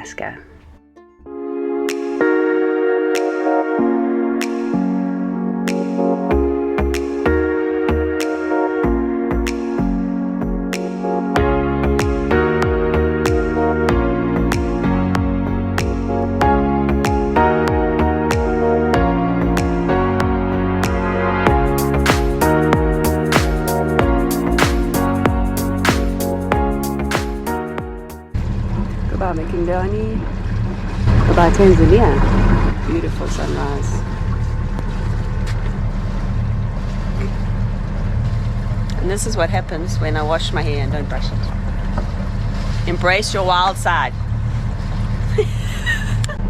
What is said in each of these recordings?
Madagascar. Goodbye Mikindani. Goodbye Tanzania. Beautiful sunrise. And this is what happens when I wash my hair and don't brush it. Embrace your wild side.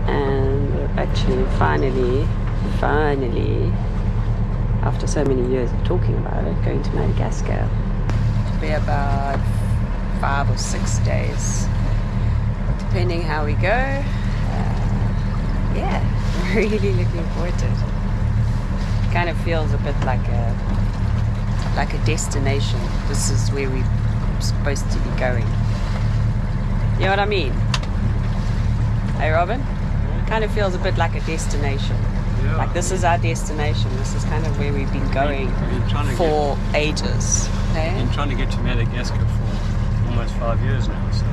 And we're actually finally, after so many years of talking about it, going to Madagascar. It'll be about 5 or 6 days, depending how we go. Yeah, really looking forward to it. Kind of feels a bit like a destination. This is where we're supposed to be going. You know what I mean? Hey Robin? Kind of feels a bit like a destination. Yeah. Like this is our destination. This is kind of where we've been going for ages. I've been trying to get to Madagascar for almost 5 years now. So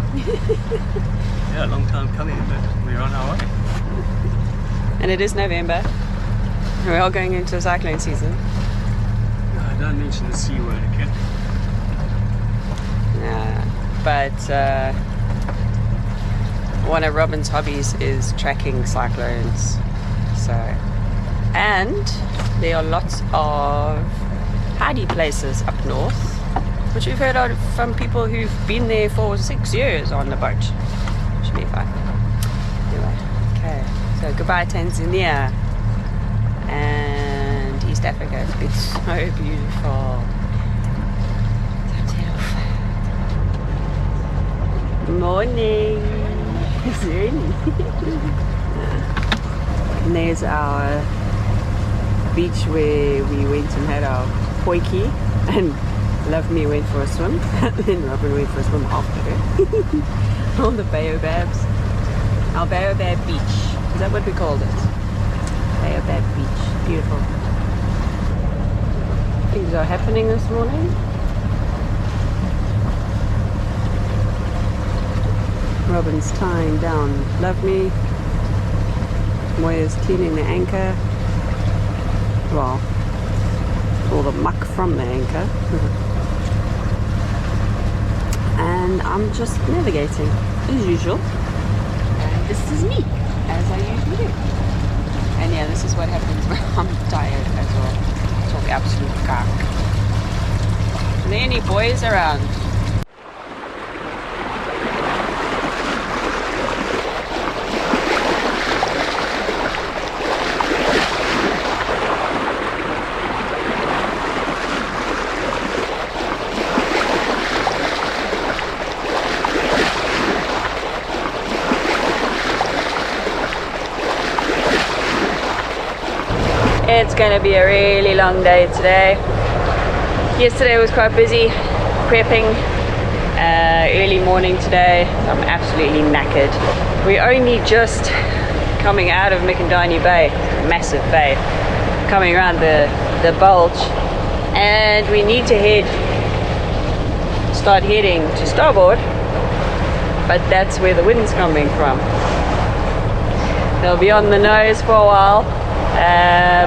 yeah, a long time coming, but we're on our way. And it is November. We are going into a cyclone season. No, don't mention the C word, okay? But one of Robin's hobbies is tracking cyclones. So, and there are lots of hidey places up north, which we've heard of from people who've been there for 6 years on the boat. Should be fine. Anyway, okay. So goodbye Tanzania and East Africa. It's so beautiful. Morning. It's raining. And there's our beach where we went and had our poiki, and Love Me went for a swim. Then Robin went for a swim after her. All the baobabs. Our baobab beach. Is that what we called it? Baobab beach. Beautiful. Things are happening this morning. Robin's tying down Love Me. Moya's cleaning the anchor. Well, all the muck from the anchor. And I'm just navigating as usual. And this is me, as I usually do. And yeah, this is what happens when I'm tired as well. Talk absolute cock. Are there any boys around? It's going to be a really long day today. Yesterday was quite busy prepping. Early morning today, so I'm absolutely knackered. We're only just coming out of Mikindani Bay, massive bay, coming around the bulge, and we need to start heading to starboard, but that's where the wind's coming from. They'll be on the nose for a while.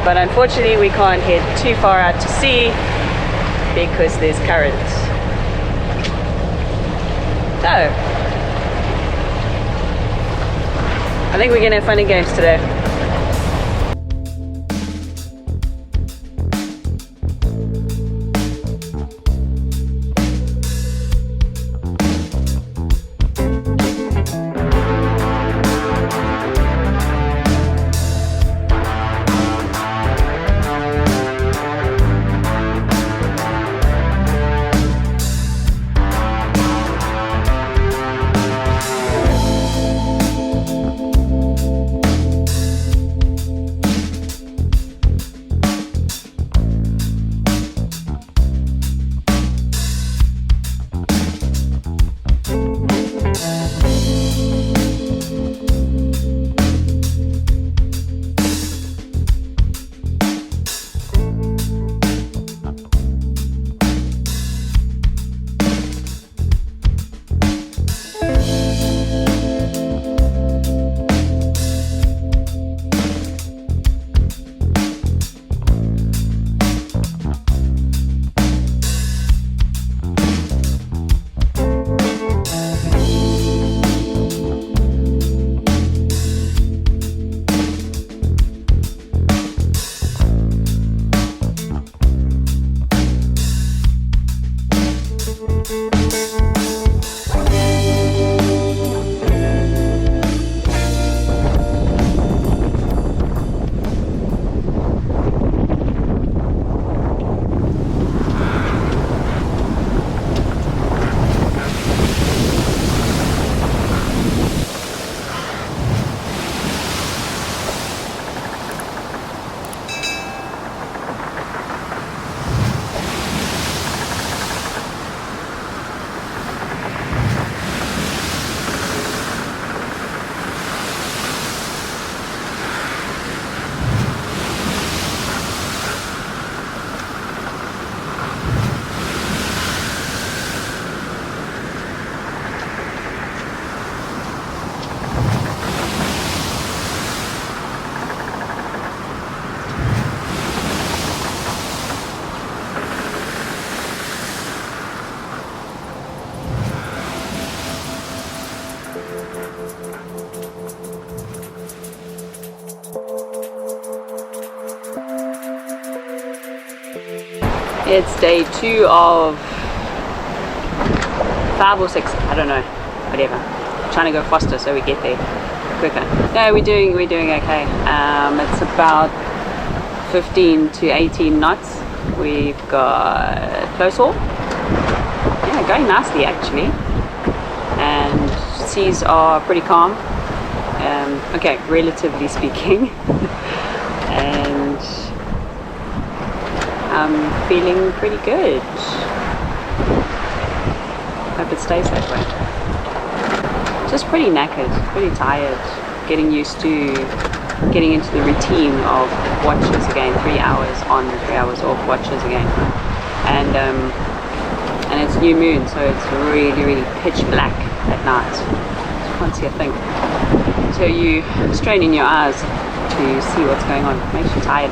But unfortunately we can't head too far out to sea because there's currents. So I think we're gonna have fun and games today. It's day 2 of 5 or 6, I don't know, whatever. Trying to go faster so we get there quicker. No, we're doing okay. It's about 15 to 18 knots. We've got close haul. Yeah, going nicely actually. And seas are pretty calm. Okay, relatively speaking. And I'm feeling pretty good. Hope it stays that way. Just pretty knackered, pretty tired. Getting used to getting into the routine of watches again. 3 hours on, 3 hours off watches again. And it's new moon, so it's really pitch black at night. You can't see a thing. So you strain in your eyes to see what's going on. Makes you tired.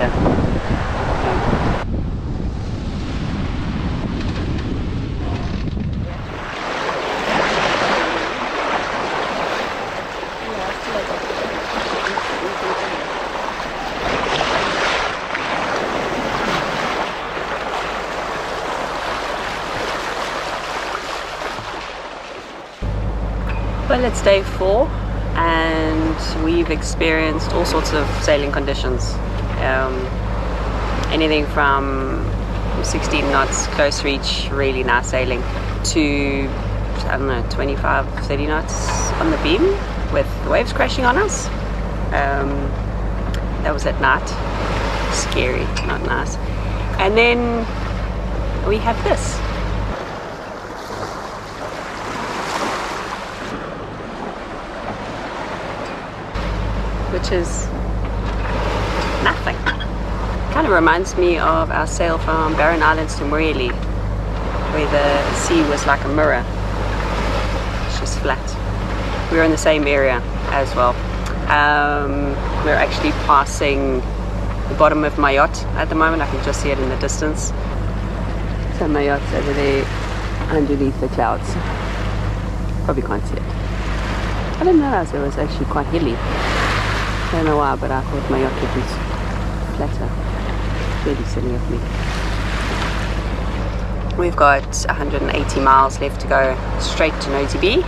Well, it's day 4 and we've experienced all sorts of sailing conditions. Anything from 16 knots, close reach, really nice sailing, to, I don't know, 25, 30 knots on the beam with the waves crashing on us. That was at night. Scary, not nice. And then we have this. Which is nothing. Kind of reminds me of our sail from Barren Islands to Moya, where the sea was like a mirror. It's just flat. We're in the same area as well. We're actually passing the bottom of my yacht at the moment. I can just see it in the distance. So my yacht's over there underneath the clouds. Probably can't see it. I didn't realize it was actually quite hilly. I don't know why, but I thought my yacht would be flatter. Really silly of me. We've got 180 miles left to go straight to Nosy Be.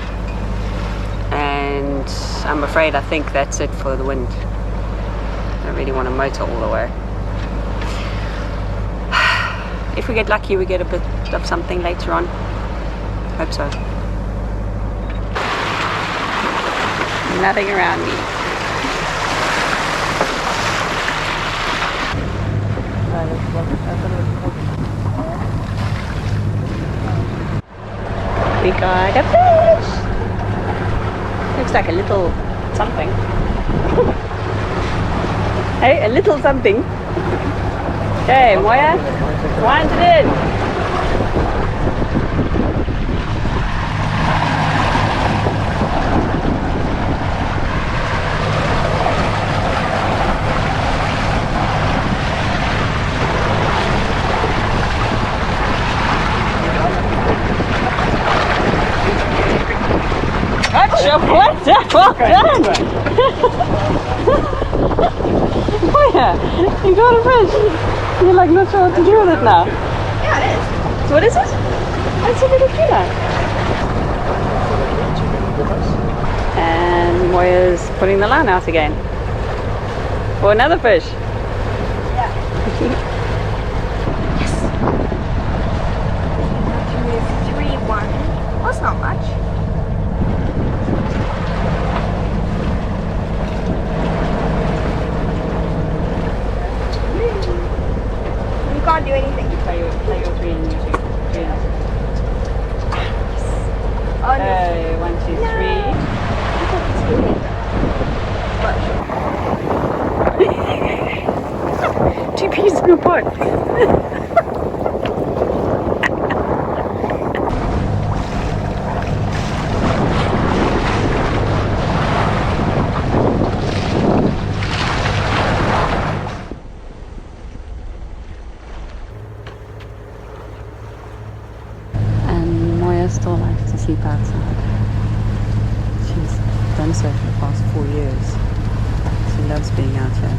And I'm afraid I think that's it for the wind. I don't really want to motor all the way. If we get lucky, we get a bit of something later on. Hope so. Nothing around me. We got a fish! Looks like a little something. Hey, a little something. Okay, Moya, wind it in. Well done! Moya, you got a fish. You're like not sure what to do with it now. Yeah, it is. So what is it? It's a little tuna. And Moya's putting the line out again. For another fish. Yeah. Yes. 3-1. Well, that's not much. Can't do anything. Play your 3 and you 2. 3 and Oh, no. 1, 2, 3. 2 pieces in a pot. Still likes to sleep outside. She's done so for the past 4 years. She loves being out here.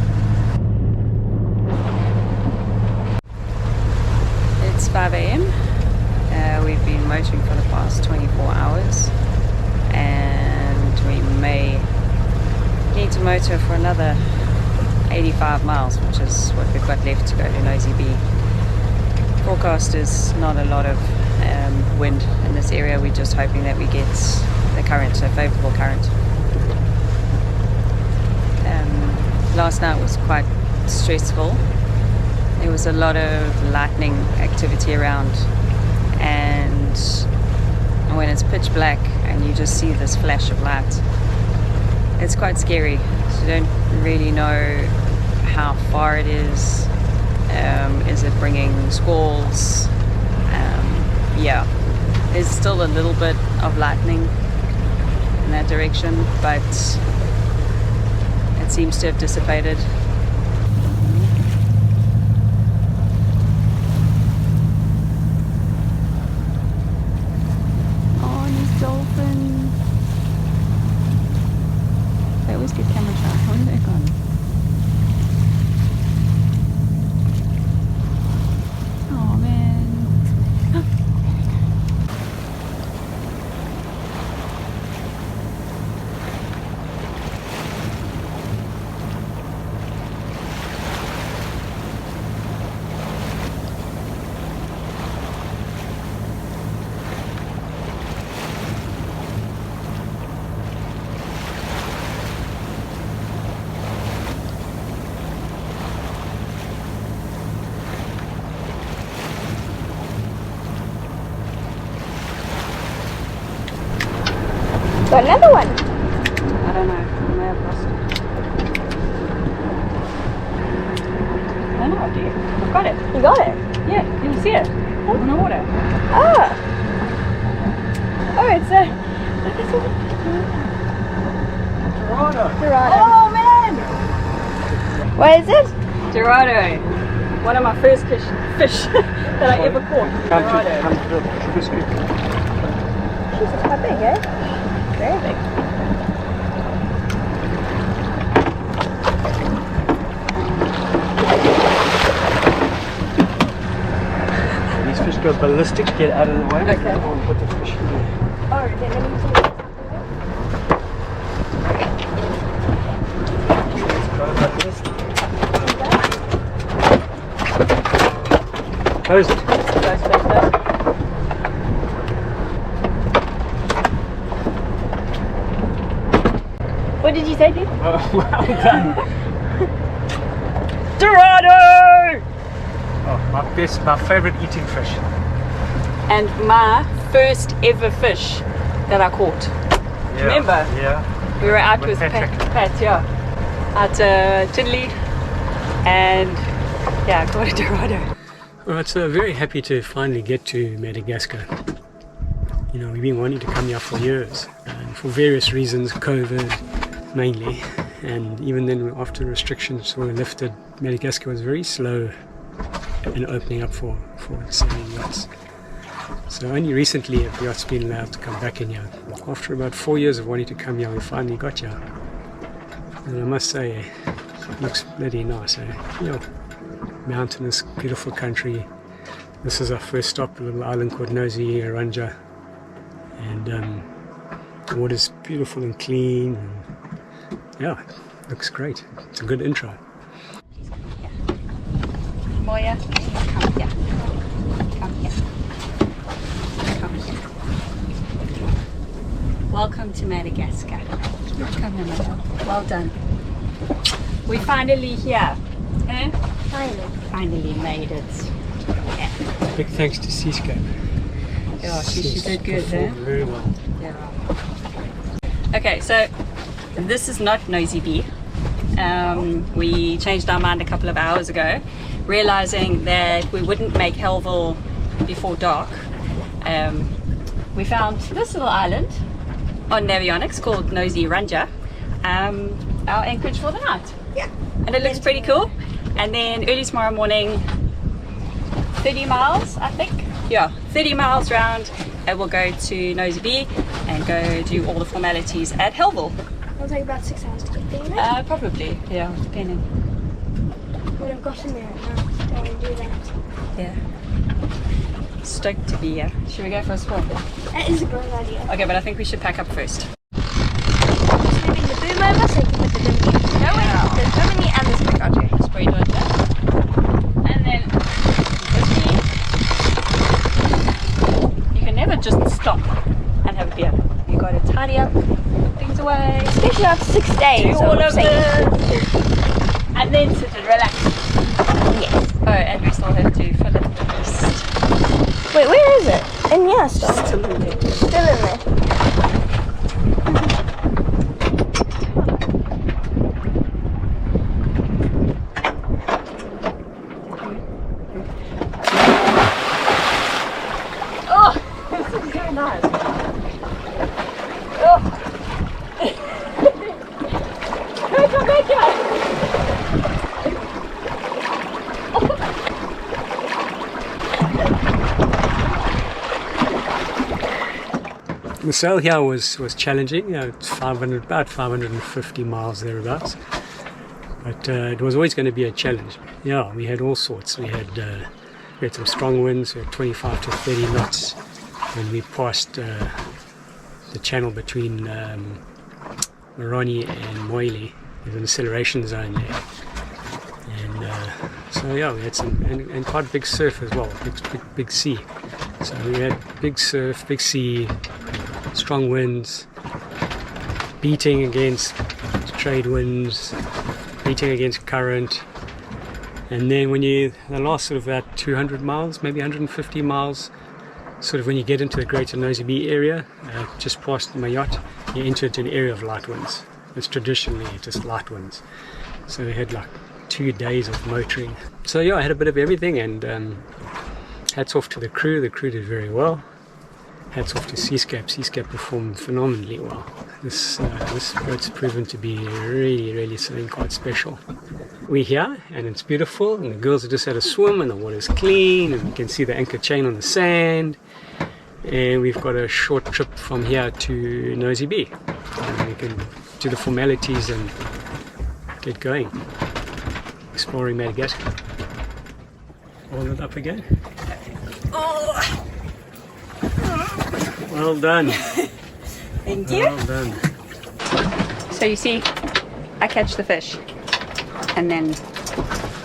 It's 5 a.m. We've been motoring for the past 24 hours and we may need to motor for another 85 miles, which is what we've got left to go to Nosy Be. Forecast is not a lot of wind in this area. We're just hoping that we get the current, a favourable current. Last night was quite stressful. There was a lot of lightning activity around, and when it's pitch black and you just see this flash of light, it's quite scary. So you don't really know how far it is. Is it bringing squalls? Yeah, there's still a little bit of lightning in that direction, but it seems to have dissipated. Oh, and these dolphins. They always get camera shy. Where are they gone? Oh man. Got another one. I don't know. I may have lost it. I don't know, do you? I've got it. You got it? Yeah, you can see it. On the water. Ah. Oh, it's a. Dorado. Oh man! What is it? Dorado. One of my first fish that I ever caught. Dorado. She's quite big, eh? Very big. These fish go ballistic, get out of the way. Okay. I'll put the fish in there. Oh, then let me see. Close it. What did you say, Pete? Oh, well done. Dorado! Oh, my favourite eating fish. And my first ever fish that I caught. Yeah. Remember? Yeah. We were out With with Patrick. Pat, yeah. At Tinley. And yeah, I caught a Dorado. Alright, so very happy to finally get to Madagascar. You know, we've been wanting to come here for years, and for various reasons, COVID mainly, and even then after restrictions were lifted, Madagascar was very slow in opening up for sailing yachts. So only recently have yachts been allowed to come back in here. After about 4 years of wanting to come here, we finally got here. And I must say, it looks bloody nice, eh? Yeah. Mountainous, beautiful country. This is our first stop, a little island called Nosy Iran, and the water's beautiful and clean. And yeah, looks great. It's a good intro. Moya, come here. Come here. Come here. Welcome to Madagascar. Come here, madam. Well done. We finally here. Eh? Finally made it. Yeah. Big thanks to Seascape. Yeah, she did good, eh? Very well. Yeah. Okay, so this is not Nosy Be. We changed our mind a couple of hours ago, realizing that we wouldn't make Hellville before dark. We found this little island on Navionics called Nosy Iran, our anchorage for the night. Yeah. And it looks pretty cool. And then early tomorrow morning, 30 miles, I think. Yeah, 30 miles round, and we'll go to Nosy Be and go do all the formalities at Hellville. It'll take about 6 hours to get there. Probably, yeah, depending. Would have gotten there now. Don't want to do that. Yeah. stoked to be here. Should we go for a swim? That is a great idea. Okay, but I think we should pack up first. Just moving the boom over so you can put the Dominique. No, wait, the Dominique and the spaghetti. Spray dry that. And then you can never just stop and have a beer. You got to tidy up, put things away, Especially after 6 days. do all of saying. this, and then sit and relax. Yes. Oh, and we still have to fill it first. Wait, where is it? In here still. Still in there. Still in there. Oh, this is so nice. Oh. Come back here. The sail here was challenging. It's about 550 miles thereabouts, but it was always going to be a challenge. Yeah, we had all sorts. We had some strong winds. We had 25 to 30 knots when we passed the channel between Moroni and Moya. There's an acceleration zone there, and so yeah, we had some and quite big surf as well, big sea. So we had big surf, big sea, strong winds, beating against trade winds, beating against current, and then when the last sort of about 200 miles, maybe 150 miles, sort of when you get into the greater Nosy Be area, just past Moya, you enter into an area of light winds. It's traditionally just light winds. So we had like 2 days of motoring. So yeah, I had a bit of everything, and hats off to the crew. The crew did very well. Hats off to Seascape. Seascape performed phenomenally well. This boat's proven to be really something quite special. We're here and it's beautiful, and the girls have just had a swim and the water's clean, and you can see the anchor chain on the sand. And we've got a short trip from here to Nosy Be. And we can do the formalities and get going. Exploring Madagascar. Hold it up again. Oh, Well done. thank you. Well done. So you see, I catch the fish, and then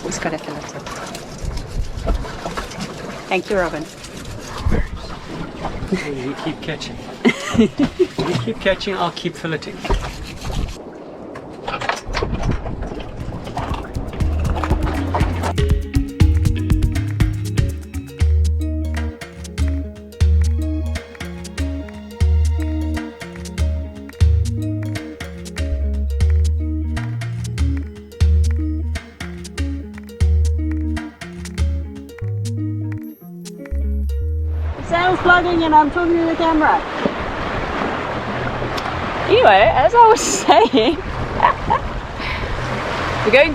he's got to fill it up. Thank you, Robin. You keep catching. You keep catching, I'll keep filleting. Sail's plugging and I'm talking to the camera. Anyway, as I was saying, I'm going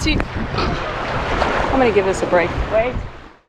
to give this a break. Wait.